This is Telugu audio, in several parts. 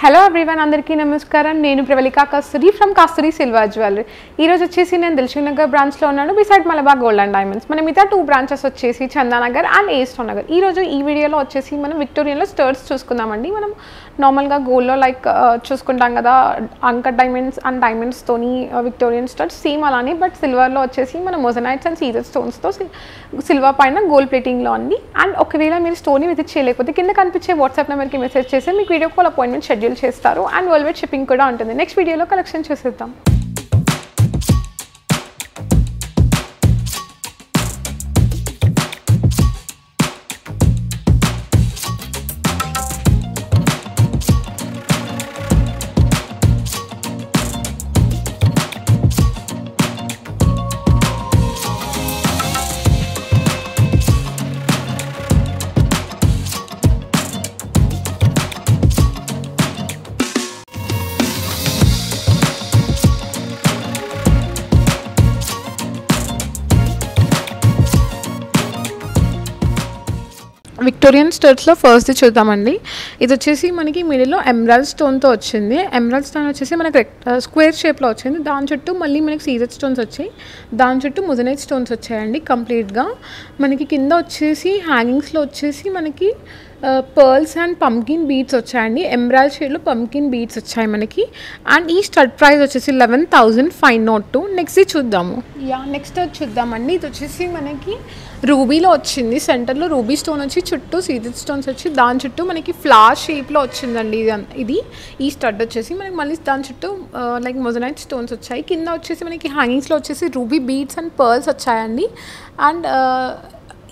హలో ఎవ్రీవన్, అందరికీ నమస్కారం. నేను ప్రవళిక కస్తూరి ఫ్రమ్ కస్తూరి సిల్వర్ జ్యువెలరీ. ఈరోజు వచ్చేసి నేను దిల్సుఖ్ నగర్ బ్రాంచ్లో ఉన్నాను, beside Malabar gold and diamonds. మన మిగతా 2 బ్రాంచెస్ వచ్చేసి చందానగర్ అండ్ ఏస్టో నగర్. ఈరోజు ఈ వీడియోలో వచ్చేసి మనం విక్టోరియన్లో స్టర్ట్స్ చూసుకుందామండి. మనం నార్మల్గా గోల్డ్లో లైక్ చూసుకుంటాం కదా, అంకట్ డైమండ్స్ అండ్ డైమండ్స్తోని విక్టోరియన్ స్టర్ట్స్ సేమ్ అలానే, బట్ సిల్వర్లో వచ్చేసి మన మొజనైట్స్ అండ్ సీజర్ స్టోన్స్తో సిల్వర్ పైన గోల్డ్ ప్లేటింగ్లో అండి. అండ్ ఒకవేళ మీరు స్టోర్ని విజిట్ చేయలేకపోతే కింద కనిపించే వాట్సాప్ నెంబర్కి మెసేజ్ చేసి మీకు వీడియో కాల్ అపాయింట్మెంట్ షెడ్యూల్ చేస్తారు అండ్ వరల్డ్ వైడ్ షిప్పింగ్ కూడా ఉంటుంది. నెక్స్ట్ వీడియోలో కలెక్షన్ చూసేద్దాం. విక్టోరియన్ స్టర్ట్స్లో ఫస్ట్ది చూద్దామండి. ఇది వచ్చేసి మనకి మిడిల్లో ఎమరాల్డ్ స్టోన్తో వచ్చింది. ఎమరాల్డ్ స్టోన్ వచ్చేసి మనకి స్క్వేర్ షేప్లో వచ్చింది. దాని చుట్టూ మళ్ళీ మనకి సీజర్ స్టోన్స్ వచ్చాయి, దాని చుట్టూ మొజనైట్ స్టోన్స్ వచ్చాయండి కంప్లీట్గా. మనకి కింద వచ్చేసి హ్యాంగింగ్స్లో వచ్చేసి మనకి పర్ల్స్ అండ్ పంకిన్ బీడ్స్ వచ్చాయండి. ఎమరాల్డ్ షేడ్లో పంకిన్ బీడ్స్ వచ్చాయి మనకి. అండ్ ఈ స్టడ్ ప్రైస్ వచ్చేసి 11,502. నెక్స్ట్ చూద్దాము. నెక్స్ట్ చూద్దామండి. ఇది వచ్చేసి మనకి రూబీలో వచ్చింది. సెంటర్లో రూబీ స్టోన్ వచ్చి చుట్టూ సీజర్ స్టోన్స్ వచ్చి దాని చుట్టూ మనకి ఫ్లవర్ షేప్లో వచ్చిందండి. ఇది ఈ స్టడ్ వచ్చేసి మనకి మళ్ళీ దాని చుట్టూ లైక్ మొజనైట్ స్టోన్స్ వచ్చాయి. కింద వచ్చేసి మనకి హ్యాంగింగ్స్లో వచ్చేసి రూబీ బీడ్స్ అండ్ పర్ల్స్ వచ్చాయండి. అండ్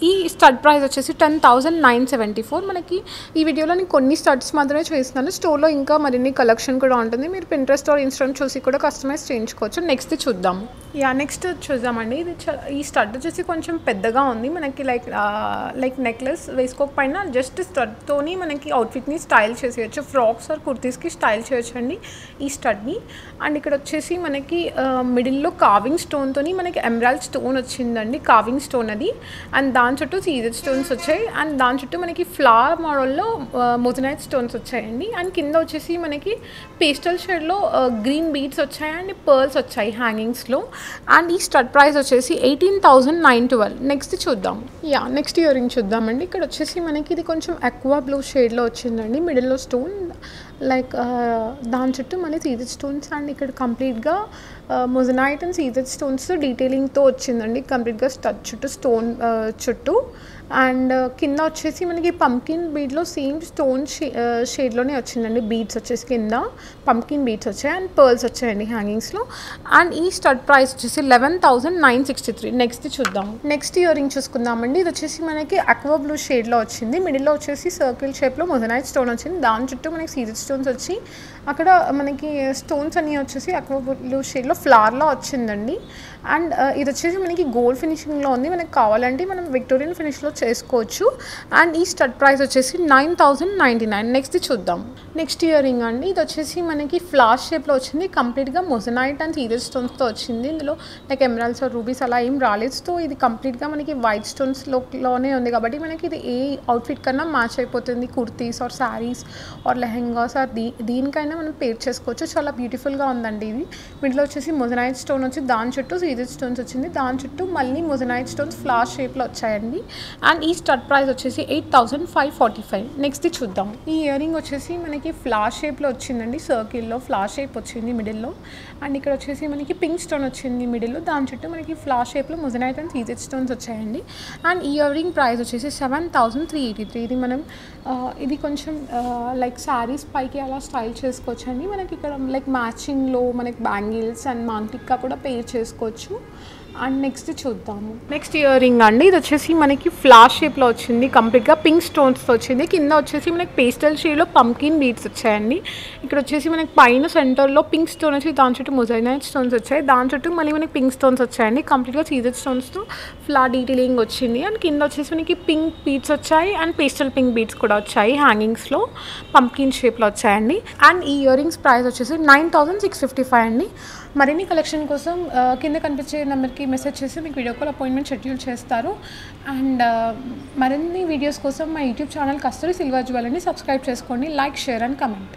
ఈ స్టడ్ ప్రైస్ వచ్చేసి 10,974. మనకి ఈ వీడియోలో నేను కొన్ని స్టడ్స్ మాత్రమే చూపిస్తున్నాను. స్టోర్లో ఇంకా మరిన్ని కలెక్షన్ కూడా ఉంటుంది. మీరు పింట్రెస్ట్ ఆర్ ఇన్స్టాగ్రామ్ చూసి కూడా కస్టమైజ్ చేయించుకోవచ్చు. నెక్స్ట్ చూద్దాము. నెక్స్ట్ చూద్దామండి. ఇది ఈ స్టడ్ వచ్చేసి కొంచెం పెద్దగా ఉంది. మనకి లైక్ నెక్లెస్ వేసుకోకపోయినా జస్ట్ స్టడ్తోని మనకి అవుట్ఫిట్ని స్టైల్ చేసేయచ్చు. ఫ్రాక్స్ ఆర్ కుర్తీస్కి స్టైల్ చేయొచ్చు అండి ఈ స్టడ్ని. అండ్ ఇక్కడ వచ్చేసి మనకి మిడిల్లో కావింగ్ స్టోన్తోని మనకి ఎమరాల్డ్ స్టోన్ వచ్చిందండి, కావింగ్ స్టోన్ అది. అండ్ దాని చుట్టూ సీజర్ స్టోన్స్ వచ్చాయి. అండ్ దాని చుట్టూ మనకి ఫ్లవర్ మోడల్లో మొజనైట్ స్టోన్స్ వచ్చాయండి. అండ్ కింద వచ్చేసి మనకి పేస్టల్ షేడ్లో గ్రీన్ బీడ్స్ వచ్చాయి అండ్ పర్ల్స్ వచ్చాయి హ్యాంగింగ్స్లో. అండ్ ఈ స్టడ్ ప్రైస్ వచ్చేసి 18,912. నెక్స్ట్ చూద్దాం. నెక్స్ట్ ఇయర్ రింగ్ చూద్దామండి. ఇక్కడ వచ్చేసి మనకి ఇది కొంచెం అక్వా బ్లూ షేడ్లో వచ్చిందండి. మిడిల్లో స్టోన్ లైక్ దాని చుట్టూ మళ్ళీ సీజర్ స్టోన్స్ అండ్ ఇక్కడ కంప్లీట్గా మొజనైట్ అండ్ సీజర్ స్టోన్స్ డీటెయిలింగ్తో వచ్చిందండి కంప్లీట్గా స్టడ్ చుట్టూ స్టోన్ చుట్టూ. అండ్ కింద వచ్చేసి మనకి పంకిన్ బీడ్లో సేమ్ స్టోన్ షేడ్లోనే వచ్చిందండి. బీడ్స్ వచ్చేసి కింద పంకిన్ బీడ్స్ వచ్చాయి అండ్ పర్ల్స్ వచ్చాయండి హ్యాంగింగ్స్లో. అండ్ ఈ స్టడ్ ప్రైస్ వచ్చేసి 11,963. నెక్స్ట్ చూద్దాం. నెక్స్ట్ ఇయర్ రింగ్ చూసుకుందామండి. ఇది వచ్చేసి మనకి అక్వా బ్లూ షేడ్లో వచ్చింది. మిడిల్లో వచ్చేసి సర్కిల్ షేప్లో మొజనైట్ స్టోన్ వచ్చింది. దాని చుట్టూ మనకి సీజర్ స్టోన్స్ వచ్చి అక్కడ మనకి స్టోన్స్ అన్నీ వచ్చేసి అక్వా బ్లూ షేడ్లో ఫ్లవర్లో వచ్చిందండి. అండ్ ఇది వచ్చేసి మనకి గోల్డ్ ఫినిషింగ్లో ఉంది. మనకి కావాలంటే మనం విక్టోరియన్ ఫినిష్లో చేసుకోవచ్చు. అండ్ ఈ స్టడ్ ప్రైస్ వచ్చేసి 9,099. నెక్స్ట్ చూద్దాం. నెక్స్ట్ ఇయర్ రింగ్ అండి. ఇది వచ్చేసి మనకి ఫ్లవర్ షేప్లో వచ్చింది. కంప్లీట్గా మొజనైట్ అండ్ సీజర్ స్టోన్స్తో వచ్చింది. ఇందులో లైక్ ఎమరాల్డ్స్ ఆర్ రూబీస్ అలా ఏం రాలేదు. సో ఇది కంప్లీట్గా మనకి వైట్ స్టోన్స్లోనే ఉంది కాబట్టి మనకి ఇది ఏ అవుట్ఫిట్ కన్నా మ్యాచ్ అయిపోతుంది. Kurtis or saris or lehengas or దీనికైనా మనం పేర్ చేసుకోవచ్చు. చాలా బ్యూటిఫుల్గా ఉందండి. ఇది మిడిల్లో వచ్చేసి మొజనైట్ స్టోన్ వచ్చి దాని చుట్టూ సీజర్ స్టోన్స్ వచ్చింది. దాని చుట్టూ మళ్ళీ మొజనైట్ స్టోన్స్ ఫ్లవర్ షేప్లో వచ్చాయండి. అండ్ ఈ స్టడ్ ప్రైస్ వచ్చేసి 8,545. నెక్స్ట్ చూద్దాం. ఈ ఇయర్ రింగ్ వచ్చేసి మనకి ఫ్లవర్ షేప్లో వచ్చిందండి. సర్కిల్లో ఫ్లవర్ షేప్ వచ్చింది మిడిల్లో. అండ్ ఇక్కడ వచ్చేసి మనకి పింక్ స్టోన్ వచ్చింది మిడిల్లో. దాని చుట్టూ మనకి ఫ్లవర్ షేప్లో మొజనైట్ అండ్ సీజర్ స్టోన్స్ వచ్చాయండి. అండ్ ఈ ఇయర్ రింగ్ ప్రైస్ వచ్చేసి 7,383. ఇది మనం ఇది కొంచెం లైక్ శారీస్ పైకి అలా స్టైల్ చేసుకోవచ్చు అండి. మనకి ఇక్కడ లైక్ మ్యాచింగ్లో మనకి బ్యాంగిల్స్ అండ్ మాంటిక్కా కూడా పేర్ చేసుకోవచ్చు. అండ్ నెక్స్ట్ చూద్దాము. నెక్స్ట్ ఇయర్ రింగ్ అండి. ఇది వచ్చేసి మనకి ఫ్లవర్ షేప్లో వచ్చింది. కంప్లీట్గా పింక్ స్టోన్స్తో వచ్చింది. కింద వచ్చేసి మనకి పేస్టల్ షేడ్లో పంకిన్ బీడ్స్ వచ్చాయండి. ఇక్కడ వచ్చేసి మనకి పైన సెంటర్లో పింక్ స్టోన్ వచ్చి దాని చుట్టూ మొజనైట్ స్టోన్స్ వచ్చాయి. దాని చుట్టూ మళ్ళీ మనకి పింక్ స్టోన్స్ వచ్చాయండి. కంప్లీట్గా సీజర్ స్టోన్స్తో ఫ్లవర్ డీటెయిలింగ్ వచ్చింది. అండ్ కింద వచ్చేసి మనకి పింక్ బీడ్స్ వచ్చాయి అండ్ పేస్టల్ పింక్ బీడ్స్ కూడా వచ్చాయి. హ్యాంగింగ్స్లో పంకిన్ షేప్లో వచ్చాయండి. అండ్ ఈ ఇయర్ రింగ్స్ ప్రైస్ వచ్చేసి 9,655 అండి. మరిన్ని కలెక్షన్ కోసం కింద కనిపించే నెంబర్కి మెసేజ్ చేసి మీకు వీడియో కాల్ అపాయింట్మెంట్ షెడ్యూల్ చేస్తారు. అండ్ మరిన్ని వీడియోస్ కోసం మా యూట్యూబ్ ఛానల్ కస్తూరి సిల్వర్ జ్యువెలరీని సబ్స్క్రైబ్ చేసుకోండి. Like, share and comment.